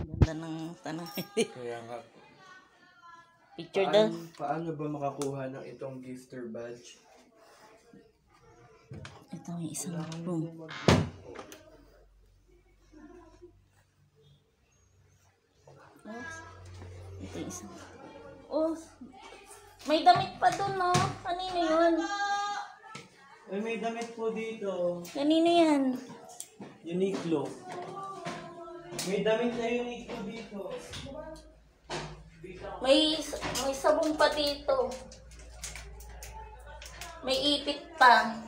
Ganda ng tanong. Kaya nga. Picture daw. Paano ba makakuha ng itong gifter badge? Ito may isang room. Ito yung isang. Oh, may damit pa dun, no? Kanino yun? Ay, may damit po dito. Kanino yan? Uniqlo. May damit na Uniqlo dito. May sabong pa dito. May ipit pa.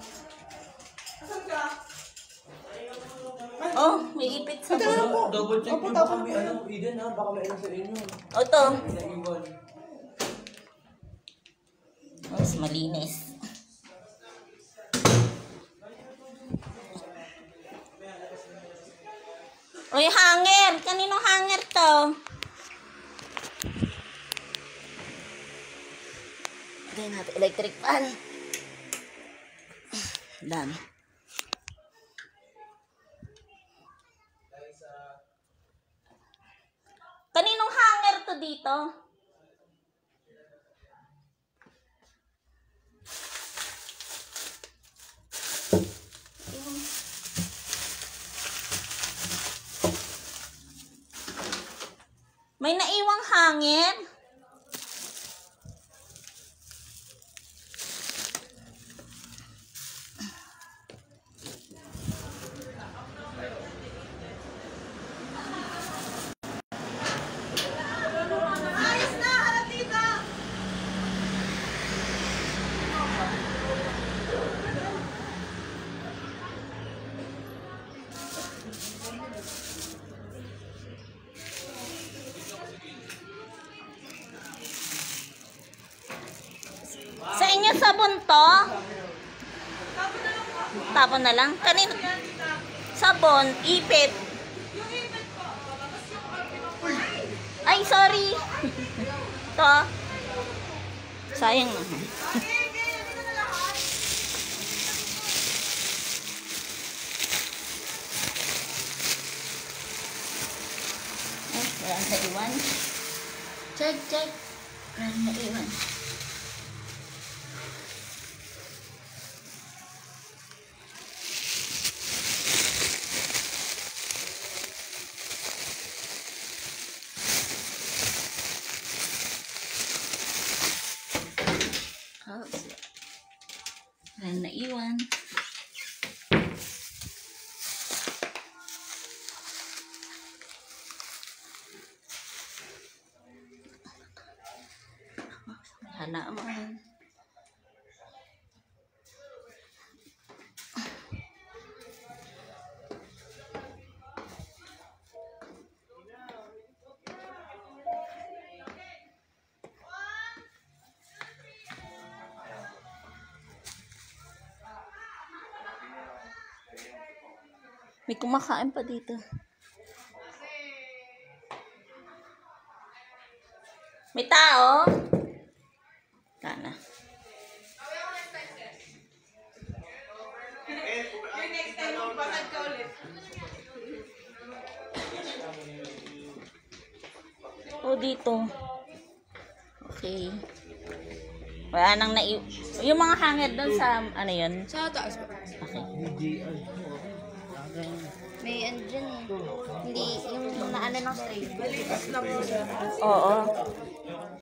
Oh, may ipit sa bulo. Double check nyo baka may ano, Eden ha, baka may ano sa inyo. O, ito. Naiwan. Mas malinis. Uy, hanger! Kaninong hanger to? Lagyan natin electric fan. Dami. Kaninong hanger to dito? May naiwang hanger? Sa inyo sabon to? Tapon na lang? Kanino? Sabon, ipit. Ay, sorry. To. Sayang naman. Ay, wala na iwan. Check. Wala na iwan. Wala na iwan. Halaman. May kumakain pa dito. May tao? Kana. Yung next time magbasad ka ulit. O, dito. Okay. Wala nang yung mga hanger doon sa, ano yun? Sa taas pa. Okay. May ano dyan eh. Hindi, yung naano ng tray. Malinis lang po siya. Oo.